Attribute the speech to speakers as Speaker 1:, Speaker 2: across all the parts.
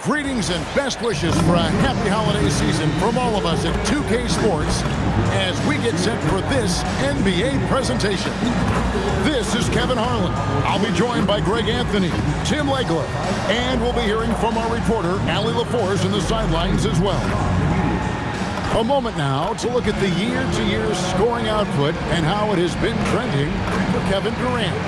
Speaker 1: Greetings and best wishes for a happy holiday season from all of us at 2K Sports as we get set for this NBA presentation. This is Kevin Harlan. I'll be joined by Greg Anthony, Tim Legler, and we'll be hearing from our reporter, Allie LaForce, in the sidelines as well. A moment now to look at the year-to-year scoring output and how it has been trending for Kevin Durant.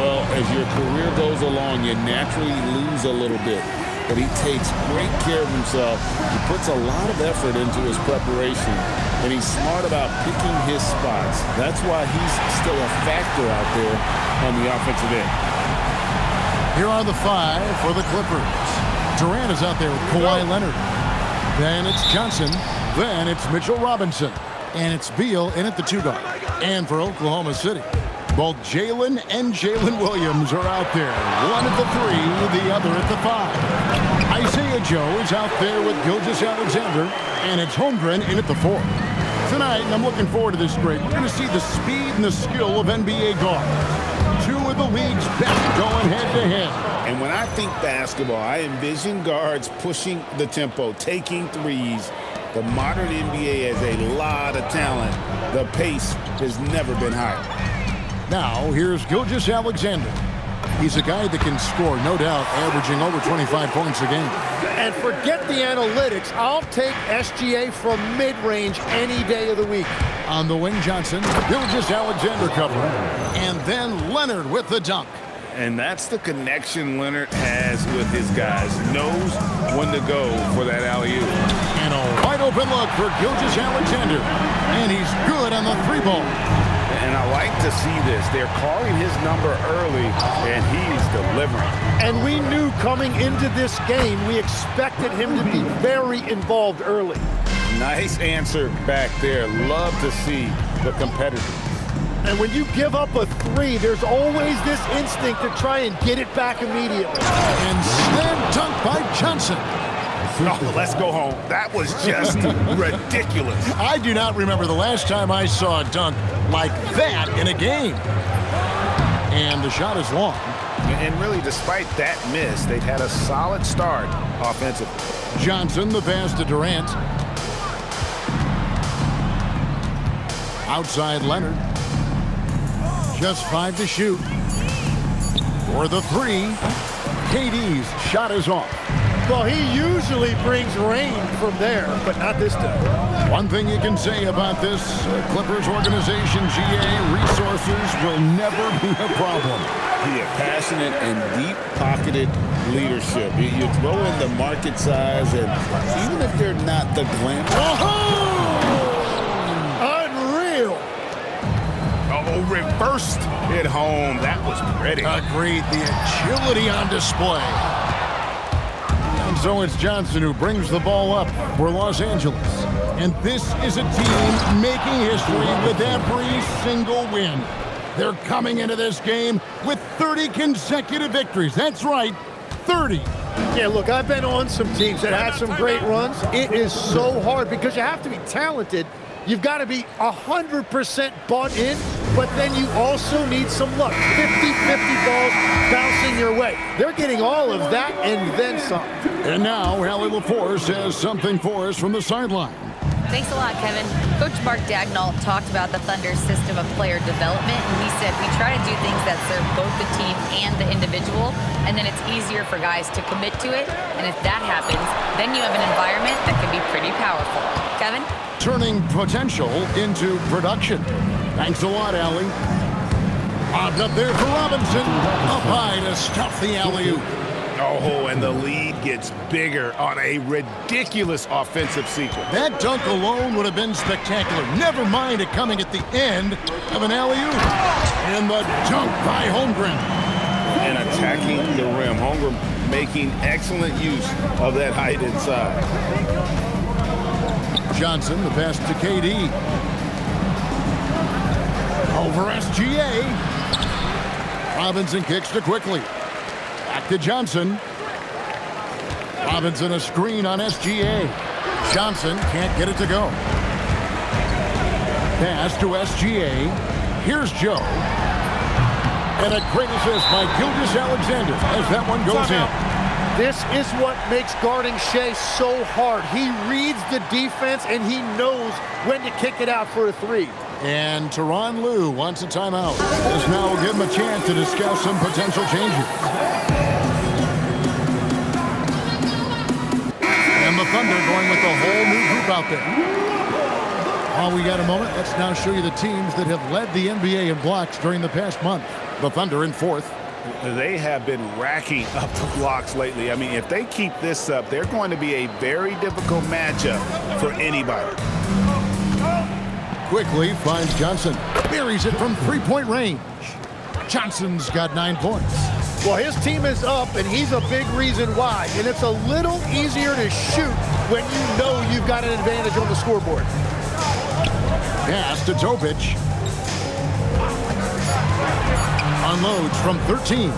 Speaker 2: Well, as your career goes along, you naturally lose a little bit. But he takes great care of himself. He puts a lot of effort into his preparation, and he's smart about picking his spots. That's why he's still a factor out there on the offensive end.
Speaker 1: Here are the five for the Clippers. Durant is out there with Kawhi Leonard. Then it's Johnson. Then it's Mitchell Robinson. And it's Beal in at the 2-guard. And for Oklahoma City, both Jalen and Jalen Williams are out there. One at the 3, the other at the 5. Isaiah Joe is out there with Gilgeous-Alexander, and it's Holmgren in at the 4. Tonight, and I'm looking forward to this break, we're going to see the speed and the skill of NBA guards. Two of the league's best going head-to-head.
Speaker 2: And when I think basketball, I envision guards pushing the tempo, taking threes. The modern NBA has a lot of talent. The pace has never been higher.
Speaker 1: Now, here's Gilgeous-Alexander. He's a guy that can score, no doubt, averaging over 25 points a game.
Speaker 3: And forget the analytics. I'll take SGA from mid-range any day of the week.
Speaker 1: On the wing, Johnson, Gilgeous-Alexander cover. And then Leonard with the dunk.
Speaker 2: And that's the connection Leonard has with his guys. Knows when to go for that alley-oop.
Speaker 1: And a wide-open look for Gilgeous-Alexander. And he's good on the 3-ball.
Speaker 2: And I like to see this. They're calling his number early, and he's delivering.
Speaker 3: And we knew coming into this game, we expected him to be very involved early.
Speaker 2: Nice answer back there. Love to see the competitors.
Speaker 3: And when you give up a 3, there's always this instinct to try and get it back immediately.
Speaker 1: And slam dunk by Johnson.
Speaker 2: Oh, let's go home. That was just ridiculous.
Speaker 1: I do not remember the last time I saw a dunk like that in a game. And the shot is long.
Speaker 2: And really, despite that miss, they've had a solid start offensively.
Speaker 1: Johnson, the pass to Durant. Outside Leonard. Just 5 to shoot. For the 3, KD's shot is off.
Speaker 3: Well, he usually brings rain from there, but not this time.
Speaker 1: One thing you can say about this Clippers organization, GA, resources will never be a problem.
Speaker 2: Yeah, passionate and deep-pocketed leadership. You throw in the market size, and even if they're not the glamour.
Speaker 3: Unreal.
Speaker 2: Oh, reversed it home. That was pretty.
Speaker 1: Agreed. The agility on display. And so it's Johnson who brings the ball up for Los Angeles. And this is a team making history with every single win. They're coming into this game with 30 consecutive victories. That's right, 30.
Speaker 3: Yeah, look, I've been on some teams that had some great runs. It is so hard because you have to be talented. You've got to be 100% bought in, but then you also need some luck. 50-50 balls bouncing your way. They're getting all of that and then some.
Speaker 1: And now, Allie LaForce has something for us from the sideline.
Speaker 4: Thanks a lot, Kevin. Coach Mark Daigneault talked about the Thunder's system of player development, and he said, we try to do things that serve both the team and the individual, and then it's easier for guys to commit to it, and if that happens, then you have an environment that can be pretty powerful. Kevin?
Speaker 1: Turning potential into production. Thanks a lot, Allie. Bobbed up there for Robinson. Up high to stuff the alley-oop.
Speaker 2: Oh, and the lead gets bigger on a ridiculous offensive sequence.
Speaker 1: That dunk alone would have been spectacular. Never mind it coming at the end of an alley-oop. And the dunk by Holmgren.
Speaker 2: And attacking the rim. Holmgren making excellent use of that height inside.
Speaker 1: Johnson, the pass to KD. Over SGA. Robinson kicks to quickly. Back to Johnson. Robinson a screen on SGA. Johnson can't get it to go. Pass to SGA. Here's Joe. And a great assist by Gilgeous-Alexander as that one goes in.
Speaker 3: This is what makes guarding Shai so hard. He reads the defense, and he knows when to kick it out for a three.
Speaker 1: And Tyronn Lue wants a timeout. This now will give him a chance to discuss some potential changes. And the Thunder going with a whole new group out there. While we got a moment, let's now show you the teams that have led the NBA in blocks during the past month. The Thunder in fourth.
Speaker 2: They have been racking up the blocks lately. I mean, if they keep this up, they're going to be a very difficult matchup for anybody.
Speaker 1: Quickly finds Johnson. Buries it from three-point range. Johnson's got 9 points.
Speaker 3: Well, his team is up, and he's a big reason why. And it's a little easier to shoot when you know you've got an advantage on the scoreboard.
Speaker 1: Pass to Topic. Unloads from 13.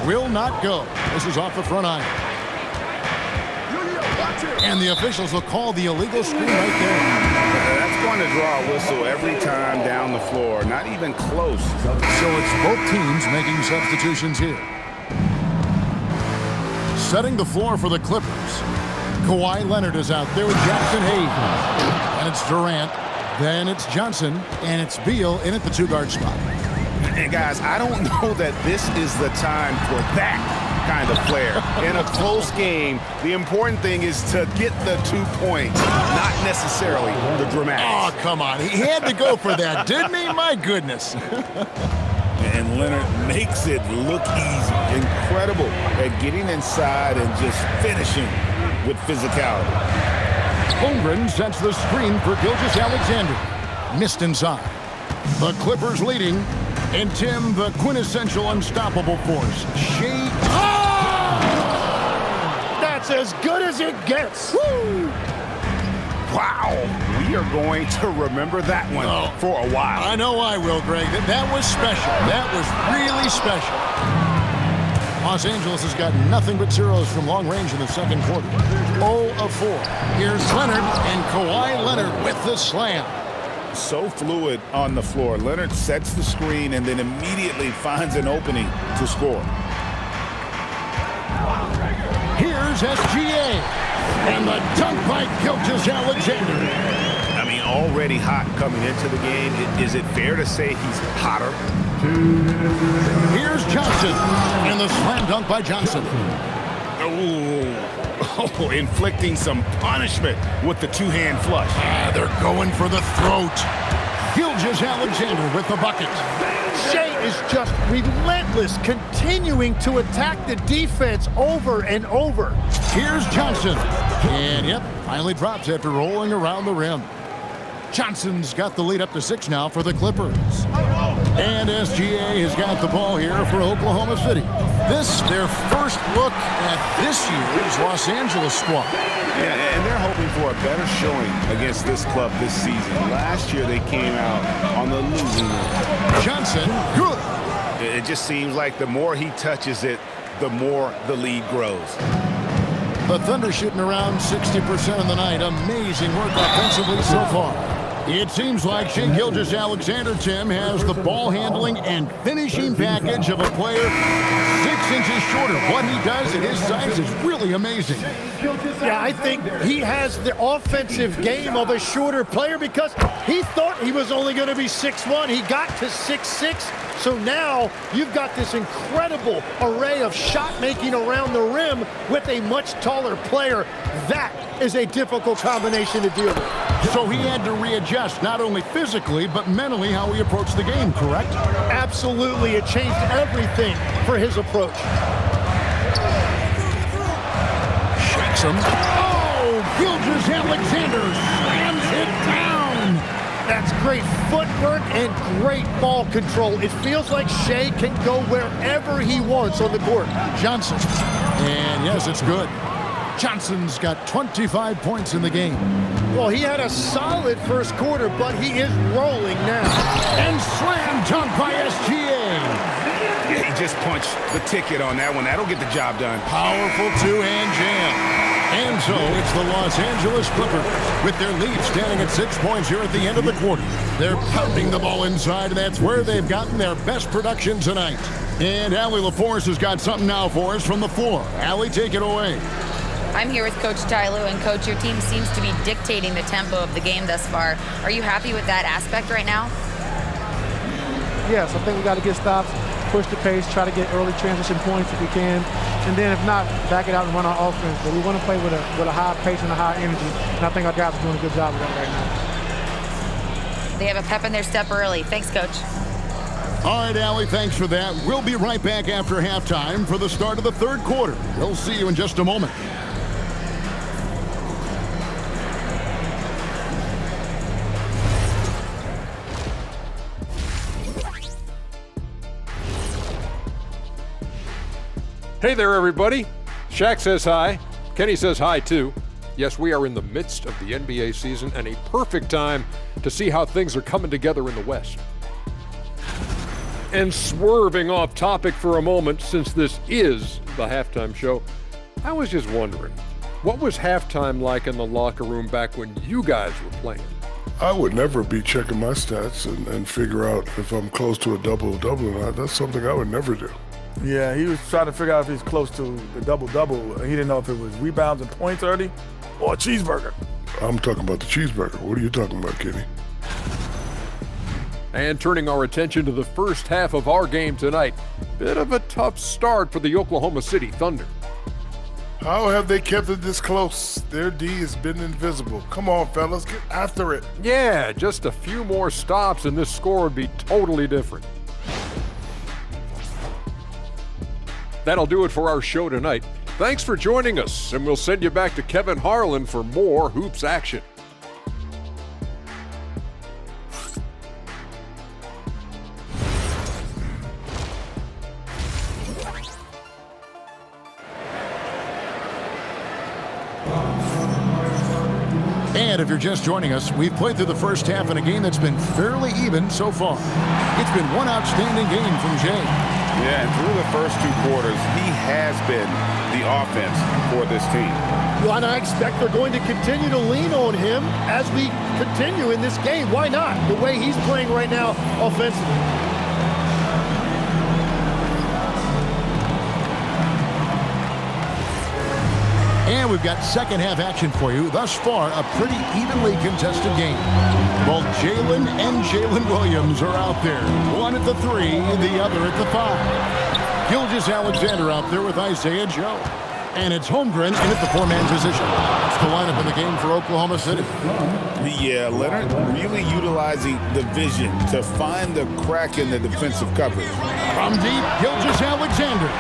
Speaker 1: Will not go. This is off the front iron. And the officials will call the illegal screen right there.
Speaker 2: That's going to draw a whistle every time down the floor. Not even close.
Speaker 1: So it's both teams making substitutions here. Setting the floor for the Clippers. Kawhi Leonard is out there with Jackson Hayes. And it's Durant. Then it's Johnson. And it's Beal in at the two-guard spot.
Speaker 2: And guys, I don't know that this is the time for that kind of player. In a close game, the important thing is to get the 2 points, not necessarily the dramatics.
Speaker 1: Oh, come on. He had to go for that, didn't he? My goodness.
Speaker 2: And Leonard makes it look easy. Incredible at getting inside and just finishing with physicality.
Speaker 1: Holmgren sets the screen for Gilgeous-Alexander. Missed inside. The Clippers leading. And Tim, the quintessential unstoppable force. Shai.
Speaker 3: Oh! That's as good as it gets. Woo!
Speaker 2: Wow. We are going to remember that one for a while.
Speaker 1: I know I will, Greg. That was special. That was really special. Los Angeles has got nothing but zeros from long range in the second quarter. 0 of 4. Here's Leonard and Kawhi Leonard with the slam.
Speaker 2: So fluid on the floor. Leonard sets the screen and then immediately finds an opening to score.
Speaker 1: Here's SGA. And the dunk by Gilgeous-Alexander.
Speaker 2: I mean, already hot coming into the game. Is it fair to say he's hotter?
Speaker 1: Here's Johnson. And the slam dunk by Johnson.
Speaker 2: Oh, inflicting some punishment with the two-hand flush.
Speaker 1: They're going for the throat. Gilgeous-Alexander with the bucket.
Speaker 3: Shai is just relentless, continuing to attack the defense over and over.
Speaker 1: Here's Johnson. And, yep, finally drops after rolling around the rim. Johnson's got the lead up to 6 now for the Clippers. And SGA has got the ball here for Oklahoma City. This, their first look at this year's Los Angeles squad.
Speaker 2: Yeah, and they're hoping for a better showing against this club this season. Last year they came out on the losing end.
Speaker 1: Johnson, good.
Speaker 2: It just seems like the more he touches it, the more the lead grows.
Speaker 1: The Thunder shooting around 60% of the night. Amazing work offensively so far. It seems like Shai Gilgeous-Alexander, Tim, has the ball handling and finishing package of a player 6 inches shorter. What he does at his size is really amazing.
Speaker 3: Yeah, I think he has the offensive game of a shorter player because he thought he was only going to be 6'1". He got to 6'6". So now you've got this incredible array of shot making around the rim with a much taller player. That is a difficult combination to deal with.
Speaker 1: So he had to readjust not only physically but mentally how he approached the game, correct?
Speaker 3: Absolutely. It changed everything for his approach.
Speaker 1: Shakes him. Oh, Gilgeous-Alexander slams it down.
Speaker 3: That's great footwork and great ball control. It feels like Shai can go wherever he wants on the court.
Speaker 1: Johnson. And yes, it's good. Johnson's got 25 points in the game.
Speaker 3: Well, he had a solid first quarter, but he is rolling now.
Speaker 1: And slam dunk by SGA.
Speaker 2: Yeah, he just punched the ticket on that one. That'll get the job done.
Speaker 1: Powerful two-hand jam. And so it's the Los Angeles Clippers with their lead standing at 6 points here at the end of the quarter. They're pounding the ball inside, and that's where they've gotten their best production tonight. And Allie LaForce has got something now for us from the floor. Allie, take it away.
Speaker 4: I'm here with Coach Ty Lue, and Coach, your team seems to be dictating the tempo of the game thus far. Are you happy with that aspect right now?
Speaker 5: Yes, I think we got to get stops, push the pace, try to get early transition points if we can, and then if not, back it out and run our offense. But we want to play with a high pace and a high energy, and I think our guys are doing a good job of that right now.
Speaker 4: They have a pep in their step early. Thanks, Coach.
Speaker 1: All right, Allie, thanks for that. We'll be right back after halftime for the start of the third quarter. We'll see you in just a moment.
Speaker 6: Hey there, everybody. Shaq says hi. Kenny says hi, too. Yes, we are in the midst of the NBA season and a perfect time to see how things are coming together in the West. And swerving off topic for a moment, since this is the halftime show, I was just wondering, what was halftime like in the locker room back when you guys were playing?
Speaker 7: I would never be checking my stats and figure out if I'm close to a double-double or not. That's something I would never do.
Speaker 8: Yeah, he was trying to figure out if he's close to the double-double. He didn't know if it was rebounds and points early or a cheeseburger.
Speaker 7: I'm talking about the cheeseburger. What are you talking about, Kenny?
Speaker 6: And turning our attention to the first half of our game tonight, bit of a tough start for the Oklahoma City Thunder.
Speaker 7: How have they kept it this close? Their D has been invisible. Come on, fellas, get after it.
Speaker 6: Yeah, just a few more stops and this score would be totally different. That'll do it for our show tonight. Thanks for joining us, and we'll send you back to Kevin Harlan for more hoops action.
Speaker 1: And if you're just joining us, we've played through the first half in a game that's been fairly even so far. It's been one outstanding game from Shai.
Speaker 2: Yeah, and through the first two quarters, he has been the offense for this team.
Speaker 3: Well, and I expect they're going to continue to lean on him as we continue in this game. Why not? The way he's playing right now offensively.
Speaker 1: And we've got second half action for you. Thus far, a pretty evenly contested game. Both Jalen and Jalen Williams are out there. One at the 3, the other at the 5. Gilgeous-Alexander out there with Isaiah Joe. And it's Holmgren in at the 4-man position. That's the lineup in the game for Oklahoma City.
Speaker 2: Yeah, Leonard really utilizing the vision to find the crack in the defensive coverage.
Speaker 1: From deep, Gilgeous-Alexander.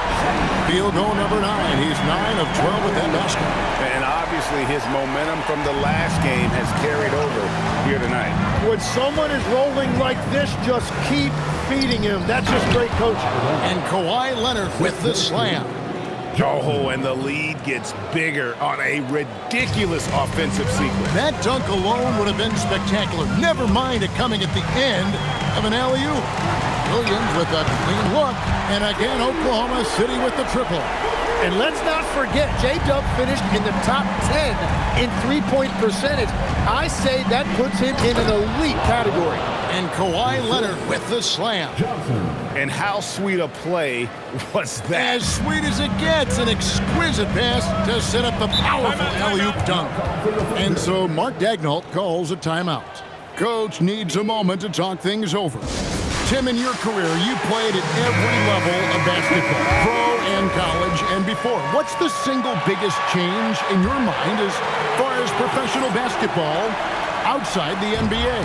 Speaker 1: Field goal number 9. He's 9 of 12 with that basket.
Speaker 2: And obviously his momentum from the last game has carried over here tonight.
Speaker 3: When someone is rolling like this, just keep feeding him. That's just great coaching.
Speaker 1: And Kawhi Leonard with the slam.
Speaker 2: Oh, and the lead gets bigger on a ridiculous offensive sequence.
Speaker 1: That dunk alone would have been spectacular. Never mind it coming at the end of an alley-oop. Williams with a clean look. And again, Oklahoma City with the triple.
Speaker 3: And let's not forget, J-Dub finished in the top 10 in three-point percentage. I say that puts him in an elite category.
Speaker 1: And Kawhi Leonard with the slam.
Speaker 2: And how sweet a play was that?
Speaker 1: As sweet as it gets, an exquisite pass to set up the powerful alley-oop dunk. And so Mark Daigneault calls a timeout. Coach needs a moment to talk things over. Tim, in your career, you played at every level of basketball, pro and college and before. What's the single biggest change in your mind as far as professional basketball outside the NBA?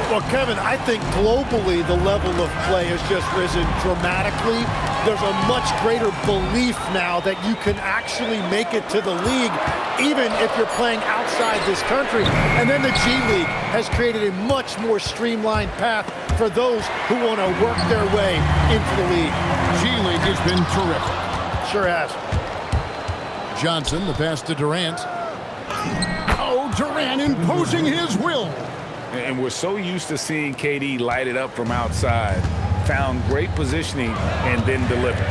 Speaker 3: Well, Kevin, I think globally the level of play has just risen dramatically. There's a much greater belief now that you can actually make it to the league, even if you're playing outside this country. And then the G League has created a much more streamlined path for those who want to work their way into the league.
Speaker 1: G League has been terrific.
Speaker 3: Sure has.
Speaker 1: Johnson, the pass to Durant. Oh, Durant imposing his will.
Speaker 2: And we're so used to seeing KD light it up from outside. Found great positioning and then delivers.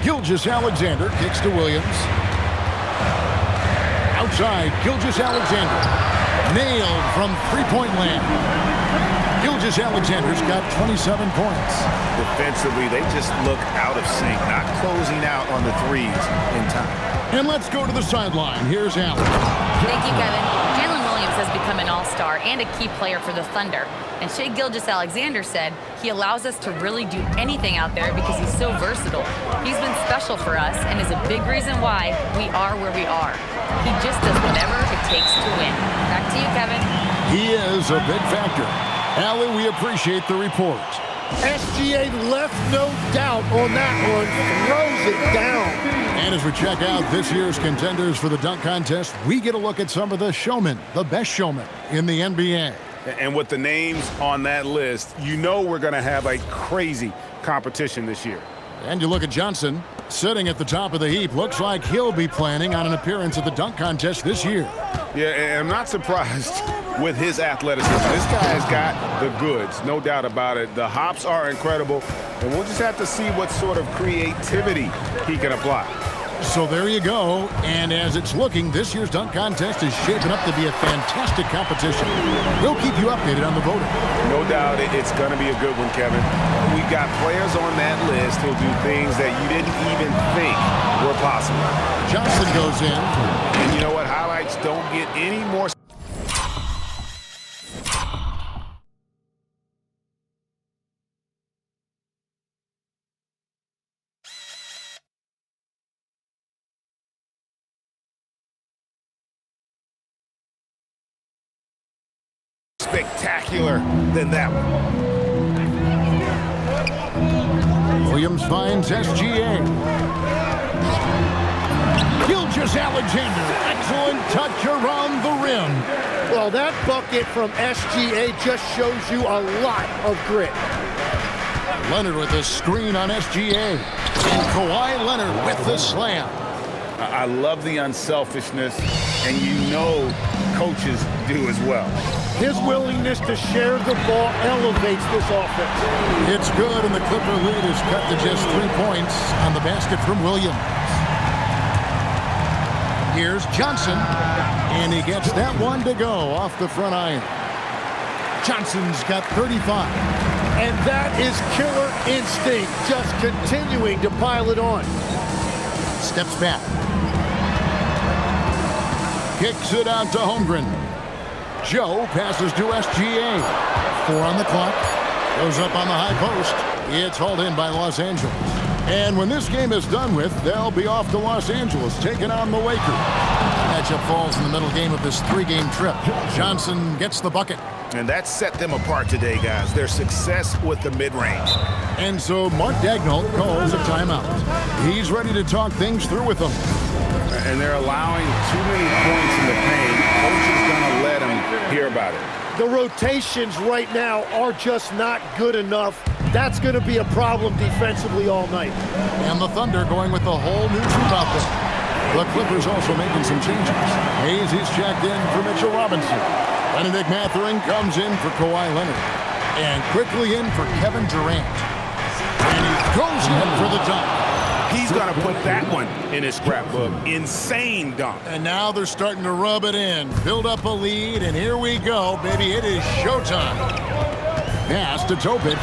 Speaker 1: Gilgeous-Alexander kicks to Williams. Outside, Gilgeous-Alexander. Nailed from three-point land. Gilgeous-Alexander's got 27 points.
Speaker 9: Defensively, they just look out of sync, not closing out on the threes in time.
Speaker 1: And let's go to the sideline. Here's Allen.
Speaker 4: Thank you, Kevin. Jalen Williams has become an all-star and a key player for the Thunder. And Shai Gilgeous-Alexander said he allows us to really do anything out there because he's so versatile. He's been special for us and is a big reason why we are where we are. He just does whatever it takes to win. Back to you, Kevin.
Speaker 1: He is a big factor. Allie, we appreciate the report.
Speaker 3: SGA left no doubt on that one. Throws it down.
Speaker 1: And as we check out this year's contenders for the dunk contest, we get a look at some of the showmen, the best showmen in the NBA.
Speaker 9: And with the names on that list, you know we're going to have a crazy competition this year.
Speaker 1: And you look at Johnson, sitting at the top of the heap. Looks like he'll be planning on an appearance at the dunk contest this year.
Speaker 9: Yeah, and I'm not surprised with his athleticism. This guy has got the goods, no doubt about it. The hops are incredible, and we'll just have to see what sort of creativity he can apply.
Speaker 1: So there you go. And as it's looking, this year's dunk contest is shaping up to be a fantastic competition. We'll keep you updated on the voting.
Speaker 9: No doubt it's going to be a good one, Kevin. We've got players on that list who'll do things that you didn't even think were possible.
Speaker 1: Johnson goes in.
Speaker 9: And you know what? Highlights don't get any more. Spectacular than that one.
Speaker 1: Williams finds SGA. Gilgeous-Alexander, excellent touch around the rim.
Speaker 3: Well, that bucket from SGA just shows you a lot of grit.
Speaker 1: Leonard with a screen on SGA. And Kawhi Leonard with the slam.
Speaker 9: I love the unselfishness, and you know coaches do as well.
Speaker 3: His willingness to share the ball elevates this offense.
Speaker 1: It's good, and the Clipper lead is cut to just 3 points on the basket from Williams. Here's Johnson, and he gets that one to go off the front iron. Johnson's got 35.
Speaker 3: And that is killer instinct, just continuing to pile it on.
Speaker 1: Steps back. Kicks it out to Holmgren. Joe passes to SGA. 4 on the clock. Goes up on the high post. It's hauled in by Los Angeles. And when this game is done with, they'll be off to Los Angeles, taking on the Lakers. Matchup falls in the middle game of this 3-game trip. Johnson gets the bucket.
Speaker 9: And that set them apart today, guys. Their success with the mid-range.
Speaker 1: And so Mark Daigneault calls a timeout. He's ready to talk things through with them.
Speaker 9: And they're allowing too many points in the paint. Coach is going to let them hear about it.
Speaker 3: The rotations right now are just not good enough. That's going to be a problem defensively all night.
Speaker 1: And the Thunder going with the whole new troop out there. The Clippers also making some changes. Hayes is checked in for Mitchell Robinson. Benedict Mathurin comes in for Kawhi Leonard. And quickly in for Kevin Durant. And he goes in for the dunk.
Speaker 9: He's going to put that one in his scrapbook. Insane dunk.
Speaker 1: And now they're starting to rub it in. Build up a lead, and here we go, baby. It is showtime. Pass to Topic.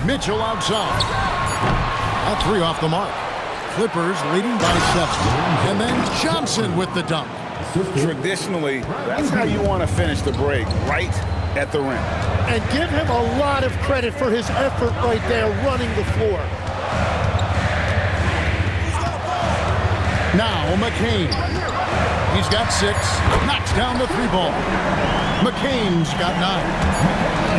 Speaker 1: Mitchell outside. A 3 off the mark. Clippers leading by 7. And then Johnson with the dunk.
Speaker 9: Traditionally, that's how you want to finish the break, right at the rim.
Speaker 3: And give him a lot of credit for his effort right there running the floor.
Speaker 1: Now McCain. He's got 6. Knocks down the 3-ball. McCain's got 9.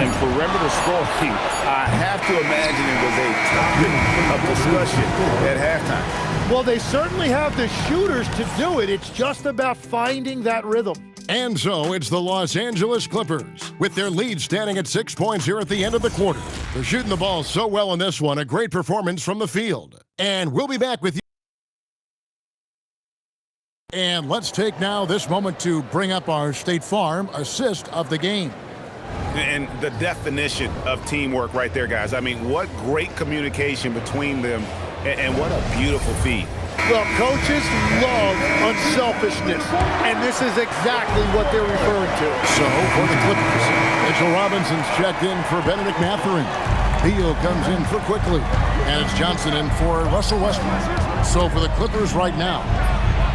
Speaker 9: And perimeter scoring, I have to imagine it was a topic of discussion at halftime.
Speaker 3: Well, they certainly have the shooters to do it. It's just about finding that rhythm.
Speaker 1: And so it's the Los Angeles Clippers, with their lead standing at 6 points here at the end of the quarter. They're shooting the ball so well in this one, a great performance from the field. And we'll be back with you. And let's take now this moment to bring up our State Farm assist of the game.
Speaker 9: And the definition of teamwork right there, guys. I mean, what great communication between them, and what a beautiful feed.
Speaker 3: Well, coaches love unselfishness, and this is exactly what they're referring to.
Speaker 1: So for the Clippers, Mitchell Robinson's checked in for Benedict Mathurin. Beal comes in for Quickly, and it's Johnson in for Russell Westbrook. So for the Clippers right now,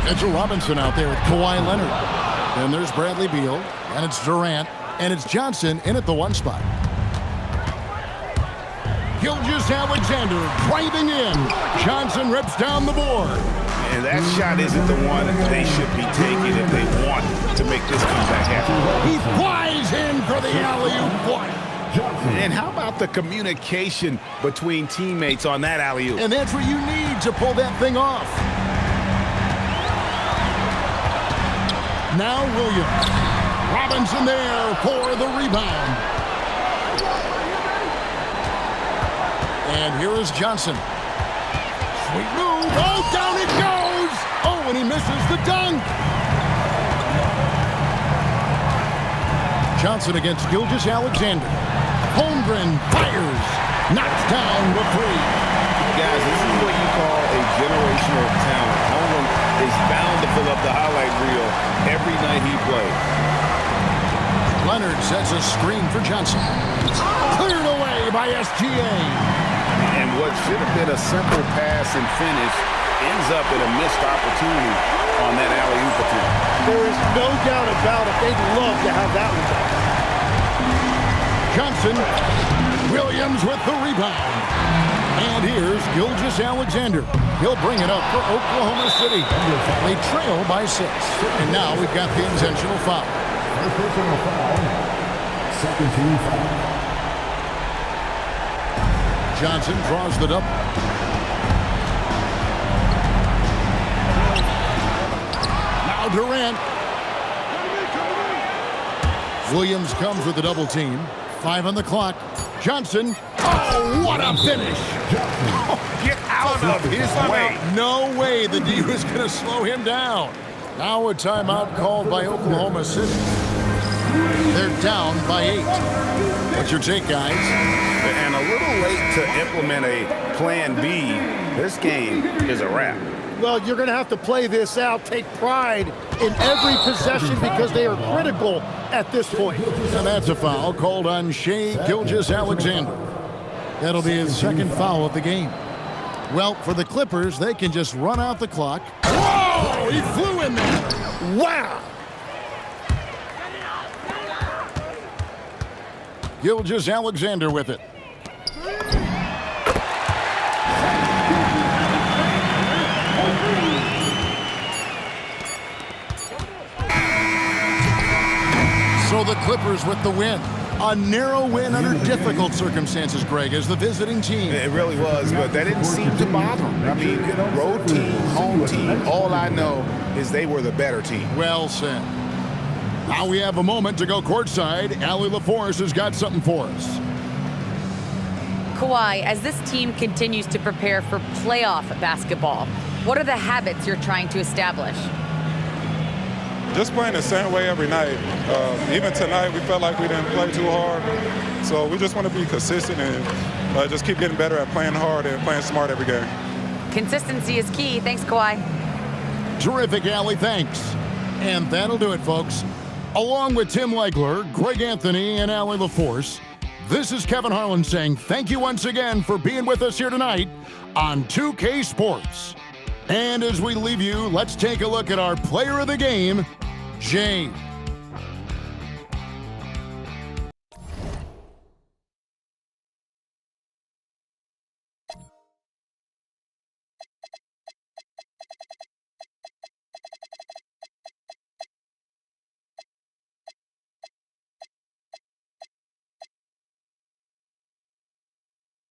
Speaker 1: Mitchell Robinson out there with Kawhi Leonard. Then there's Bradley Beal, and it's Durant, and it's Johnson in at the 1 spot. Gilgeous-Alexander driving in. Johnson rips down the board.
Speaker 9: And that shot isn't the one they should be taking if they want to make this comeback happen.
Speaker 1: He flies in for the alley-oop block.
Speaker 9: And how about the communication between teammates on that alley-oop?
Speaker 1: And that's what you need to pull that thing off. Now Williams. Robinson there for the rebound. And here is Johnson. Sweet move. Oh, down it goes. Oh, and he misses the dunk. Johnson against Gilgeous-Alexander. Holmgren fires. Knocks down the 3.
Speaker 9: Guys, this is what you call a generational talent. Holmgren is bound to fill up the highlight reel every night he plays.
Speaker 1: Leonard sets a screen for Johnson. Cleared away by SGA.
Speaker 9: And what should have been a simple pass and finish ends up in a missed opportunity on that alley-oop attempt.
Speaker 3: There is no doubt about it. They'd love to have that one back.
Speaker 1: Johnson. Williams with the rebound. And here's Gilgeous-Alexander. He'll bring it up for Oklahoma City. They trail by 6. And now we've got the intentional foul.
Speaker 10: Personal foul. Second team foul.
Speaker 1: Johnson draws the double. Now Durant. Williams comes with the double team. 5 on the clock. Johnson. Oh, what a finish.
Speaker 9: Get out of his way.
Speaker 1: No way the D was going to slow him down. Now a timeout called by Oklahoma City. They're down by 8. What's your take, guys?
Speaker 9: And a little late to implement a plan B. This game is a wrap.
Speaker 3: Well, you're going to have to play this out, take pride in every possession because they are critical at this point.
Speaker 1: And that's a foul called on Shai Gilgeous-Alexander. That'll be his second foul of the game. Well, for the Clippers, they can just run out the clock. Whoa! He flew in there. Wow! Gilgeous-Alexander with it. So the Clippers with the win. A narrow win under difficult circumstances, Greg, as the visiting team.
Speaker 9: It really was, but that didn't seem to bother them. I mean, road team, home team, all I know is they were the better team.
Speaker 1: Well said. Now we have a moment to go courtside. Allie LaForce has got something for us.
Speaker 4: Kawhi, as this team continues to prepare for playoff basketball, what are the habits you're trying to establish?
Speaker 11: Just playing the same way every night. Even tonight, we felt like we didn't play too hard. So we just want to be consistent and just keep getting better at playing hard and playing smart every game.
Speaker 4: Consistency is key. Thanks, Kawhi.
Speaker 1: Terrific, Allie. Thanks. And that'll do it, folks. Along with Tim Legler, Greg Anthony, and Allie LaForce, this is Kevin Harlan saying thank you once again for being with us here tonight on 2K Sports. And as we leave you, let's take a look at our player of the game, James.